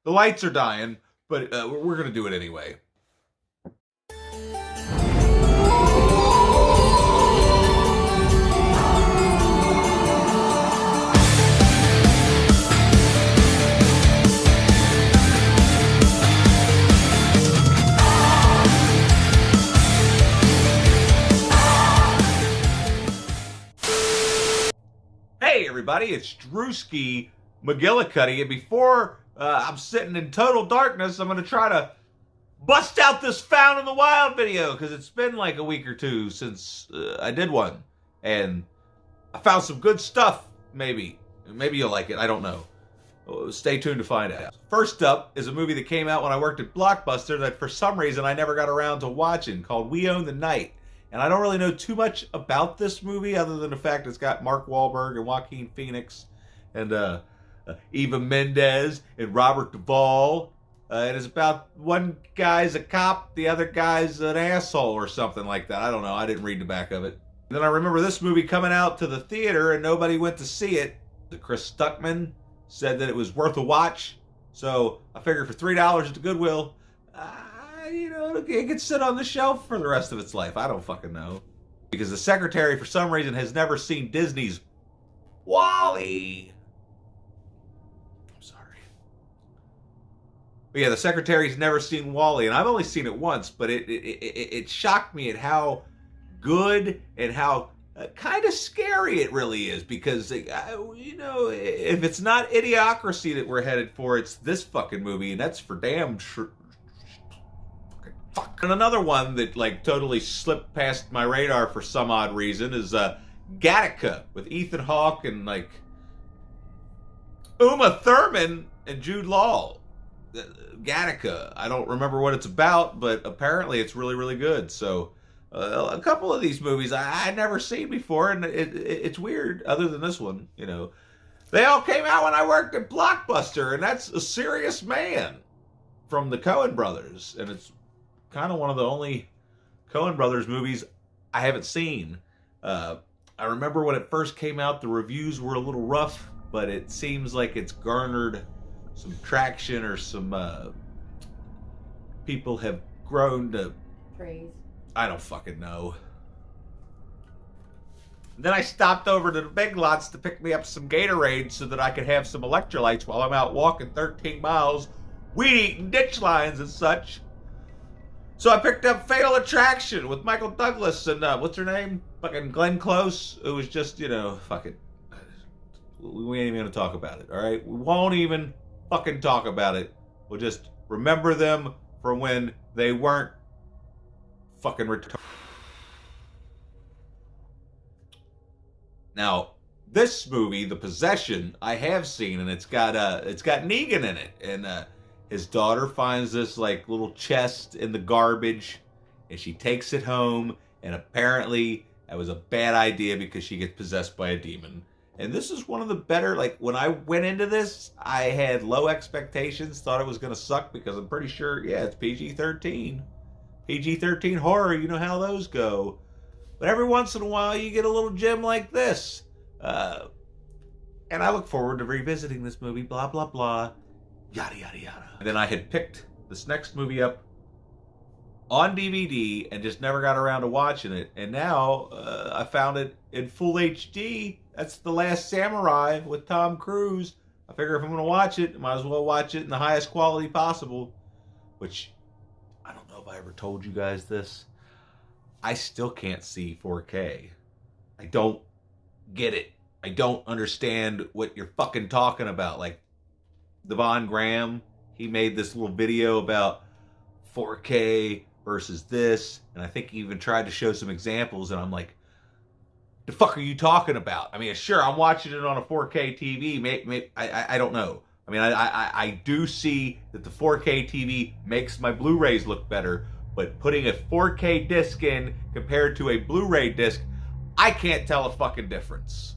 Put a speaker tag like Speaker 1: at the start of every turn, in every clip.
Speaker 1: The lights are dying, but we're going to do it anyway. Hey everybody, it's Drewski McGillicuddy, and before I'm sitting in total darkness, I'm going to try to bust out this Found in the Wild video, because it's been like a week or two since I did one, and I found some good stuff, maybe. Maybe you'll like it, I don't know. Stay tuned to find out. First up is a movie that came out when I worked at Blockbuster that for some reason I never got around to watching, called We Own the Night. And I don't really know too much about this movie other than the fact it's got Mark Wahlberg and Joaquin Phoenix and Eva Mendes and Robert Duvall. And it's about one guy's a cop, the other guy's an asshole or something like that. I don't know. I didn't read the back of it. Then I remember this movie coming out to the theater and nobody went to see it. Chris Stuckman said that it was worth a watch. So I figured for $3 at the Goodwill, it could sit on the shelf for the rest of its life. I don't fucking know. Because the secretary, for some reason, has never seen Disney's WALL-E. I'm sorry. But yeah, the secretary's never seen WALL-E, and I've only seen it once, but it shocked me at how good and how kind of scary it really is. Because, if it's not Idiocracy that we're headed for, it's this fucking movie, and that's for damn sure. And another one that like totally slipped past my radar for some odd reason is Gattaca with Ethan Hawke and like Uma Thurman and Jude Law. Gattaca. I don't remember what it's about, but apparently it's really, really good. So a couple of these movies I'd never seen before, and it's weird. Other than this one, they all came out when I worked at Blockbuster, and that's A Serious Man from the Coen brothers, and it's kind of one of the only Coen brothers movies I haven't seen. I remember when it first came out, the reviews were a little rough, but it seems like it's garnered some traction, or some people have grown to
Speaker 2: praise.
Speaker 1: I don't fucking know. Then I stopped over to the Big Lots to pick me up some Gatorade so that I could have some electrolytes while I'm out walking 13 miles, weed-eating ditch lines and such. So I picked up Fatal Attraction with Michael Douglas and, what's her name? Fucking Glenn Close. It was just, fuck it. We ain't even gonna talk about it, alright? We won't even fucking talk about it. We'll just remember them from when they weren't fucking retarded. Now, this movie, The Possession, I have seen, and it's got Negan in it, and his daughter finds this like little chest in the garbage, and she takes it home, and apparently that was a bad idea because she gets possessed by a demon. And this is one of the better, like when I went into this, I had low expectations, thought it was going to suck because I'm pretty sure, yeah, it's PG-13. PG-13 horror, you know how those go. But every once in a while you get a little gem like this. And I look forward to revisiting this movie, blah, blah, blah. Yada, yada, yada. And then I had picked this next movie up on DVD and just never got around to watching it. And now I found it in full HD. That's The Last Samurai with Tom Cruise. I figure if I'm going to watch it, I might as well watch it in the highest quality possible. Which, I don't know if I ever told you guys this. I still can't see 4K. I don't get it. I don't understand what you're fucking talking about. Like, Devon Graham, he made this little video about 4K versus this, and I think he even tried to show some examples, and I'm like, the fuck are you talking about? I mean, sure, I'm watching it on a 4K TV. I don't know. I mean, I do see that the 4K TV makes my Blu-rays look better, but putting a 4K disc in compared to a Blu-ray disc, I can't tell a fucking difference.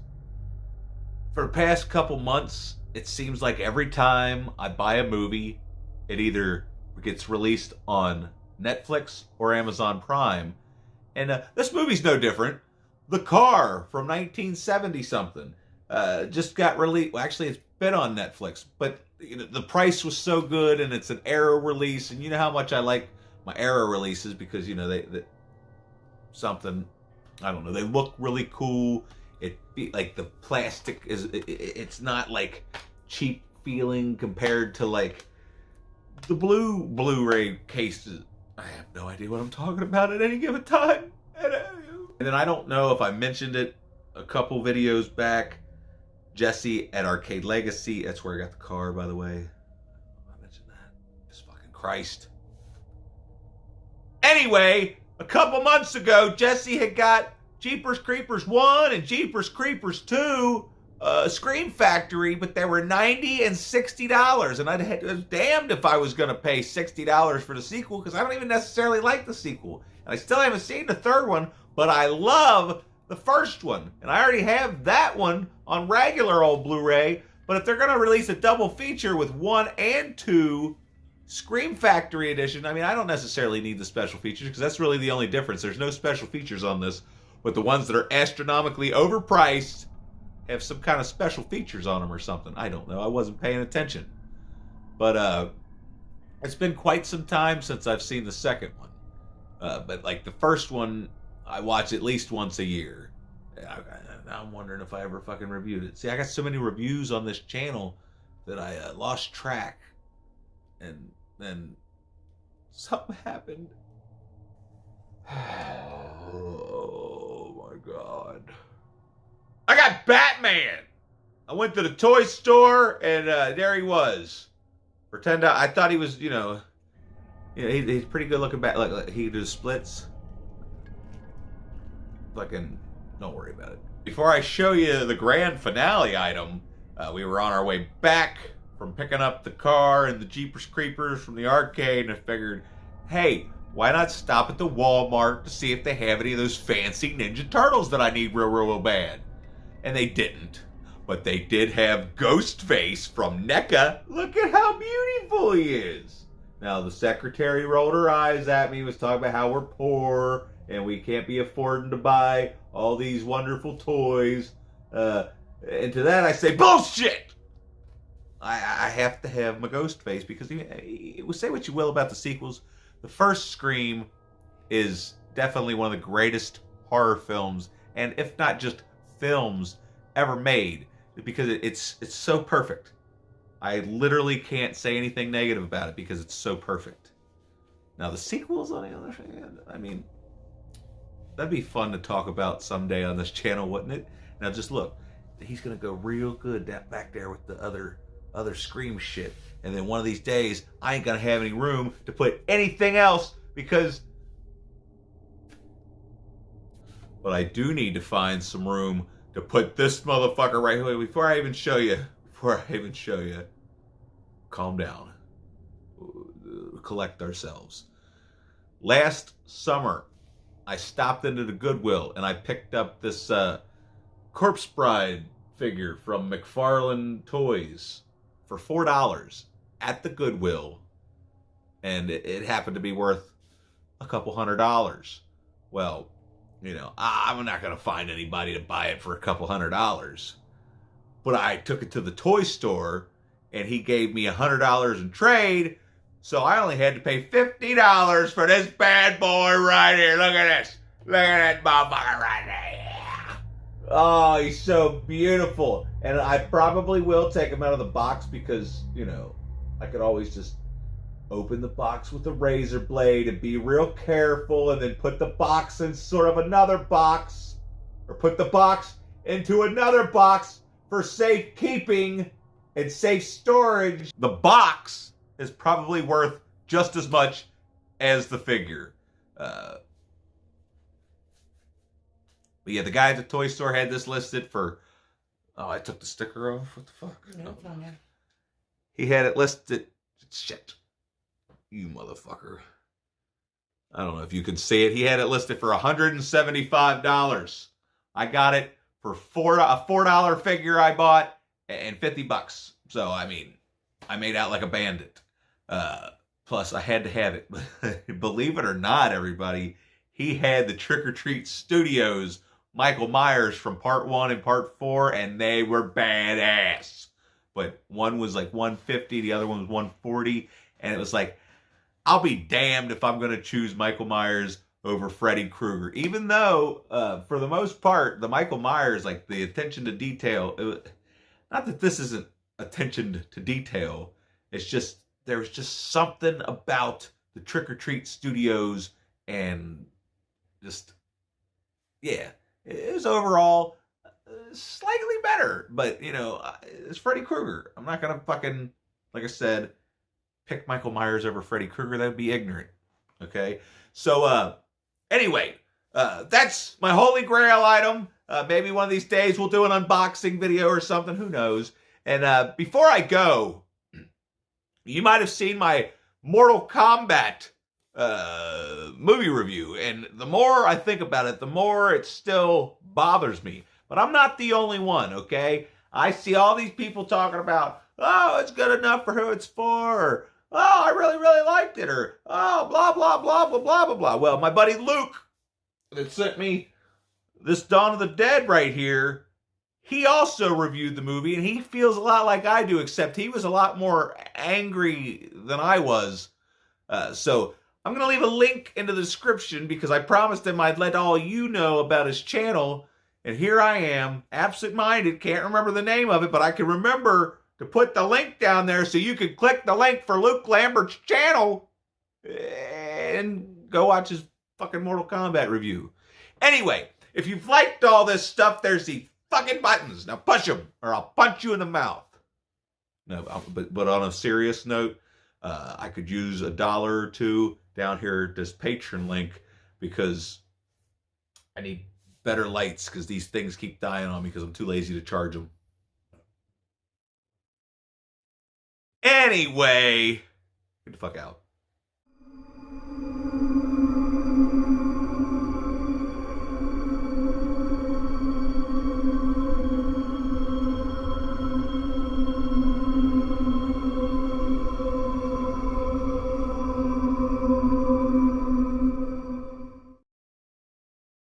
Speaker 1: For the past couple months, it seems like every time I buy a movie, it either gets released on Netflix or Amazon Prime. And this movie's no different. The Car from 1970-something just got released. Well, actually, it's been on Netflix, but the price was so good, and it's an Arrow release, and you know how much I like my Arrow releases because they something, I don't know, they look really cool. It be like the plastic it's not like cheap feeling compared to like the Blu-ray cases. I have no idea what I'm talking about at any given time. And then I don't know if I mentioned it a couple videos back. Jesse at Arcade Legacy. That's where I got the car, by the way. I mentioned that. Just fucking Christ. Anyway, a couple months ago, Jesse had got Jeepers Creepers 1 and Jeepers Creepers 2 Scream Factory, but they were $90 and $60. And I was damned if I was going to pay $60 for the sequel, because I don't even necessarily like the sequel. And I still haven't seen the third one, but I love the first one. And I already have that one on regular old Blu-ray. But if they're going to release a double feature with 1 and 2 Scream Factory edition, I mean, I don't necessarily need the special features, because that's really the only difference. There's no special features on this, but the ones that are astronomically overpriced have some kind of special features on them or something. I don't know. I wasn't paying attention. But it's been quite some time since I've seen the second one. But like the first one, I watch at least once a year. Now I'm wondering if I ever fucking reviewed it. See, I got so many reviews on this channel that I lost track. And then something happened. Oh my God. I got Batman. I went to the toy store and there he was. I thought he was, he's pretty good looking bat. Like he does splits. Fucking, don't worry about it. Before I show you the grand finale item, we were on our way back from picking up the car and the Jeepers Creepers from the arcade, and I figured, hey, why not stop at the Walmart to see if they have any of those fancy Ninja Turtles that I need real bad? And they didn't. But they did have Ghostface from NECA. Look at how beautiful he is. Now, the secretary rolled her eyes at me, was talking about how we're poor and we can't be affording to buy all these wonderful toys. And to that I say, bullshit! I have to have my Ghostface because say what you will about the sequels. The first Scream is definitely one of the greatest horror films, and if not just films ever made, because it's so perfect. I literally can't say anything negative about it because it's so perfect. Now the sequels, on the other hand, I mean, that'd be fun to talk about someday on this channel, wouldn't it? Now just look, he's gonna go real good back there with the other Scream shit, and then one of these days I ain't gonna have any room to put anything else because. But I do need to find some room to put this motherfucker right here. Before I even show you, calm down. Collect ourselves. Last summer, I stopped into the Goodwill and I picked up this Corpse Bride figure from McFarlane Toys for $4 at the Goodwill. And it happened to be worth a couple $100. Well, I'm not going to find anybody to buy it for a couple $100. But I took it to the toy store, and he gave me $100 in trade, so I only had to pay $50 for this bad boy right here. Look at this. Look at that motherfucker right there. Yeah. Oh, he's so beautiful. And I probably will take him out of the box because, I could always just open the box with a razor blade and be real careful and then put the box in sort of another box, or put the box into another box for safekeeping and safe storage. The box is probably worth just as much as the figure. But yeah, the guy at the toy store had this listed for, I took the sticker off. What the fuck?
Speaker 2: No, it's on there.
Speaker 1: He had it listed, shit. You motherfucker. I don't know if you can see it. He had it listed for $175. I got it for a $4 figure I bought and $50. So, I mean, I made out like a bandit. Plus, I had to have it. Believe it or not, everybody, he had the Trick or Treat Studios Michael Myers from part 1 and part 4, and they were badass. but one was like 150, the other one was 140, and it was like, I'll be damned if I'm going to choose Michael Myers over Freddy Krueger. Even though, for the most part, the Michael Myers, like the attention to detail, not that this isn't attention to detail, it's just, there's just something about the Trick or Treat Studios and just, yeah, it was overall slightly better. But, you know, it's Freddy Krueger. I'm not going to fucking, like I said, pick Michael Myers over Freddy Krueger. That would be ignorant. Okay? So, anyway, that's my holy grail item. Maybe one of these days we'll do an unboxing video or something. Who knows? And before I go, you might have seen my Mortal Kombat movie review. And the more I think about it, the more it still bothers me. But I'm not the only one, okay? I see all these people talking about, oh, it's good enough for who it's for, or, oh, I really, really liked it, or, oh, blah, blah, blah, blah, blah, blah, blah. Well, my buddy Luke that sent me this Dawn of the Dead right here, he also reviewed the movie, and he feels a lot like I do, except he was a lot more angry than I was. So I'm going to leave a link in the description because I promised him I'd let all you know about his channel. And here I am, absent-minded, can't remember the name of it, but I can remember to put the link down there so you can click the link for Luke Lambert's channel and go watch his fucking Mortal Kombat review. Anyway, if you've liked all this stuff, there's the fucking buttons. Now push them or I'll punch you in the mouth. No, but on a serious note, I could use $1 or $2 down here, this Patreon link, because I need better lights because these things keep dying on me because I'm too lazy to charge them. Anyway, get the fuck out.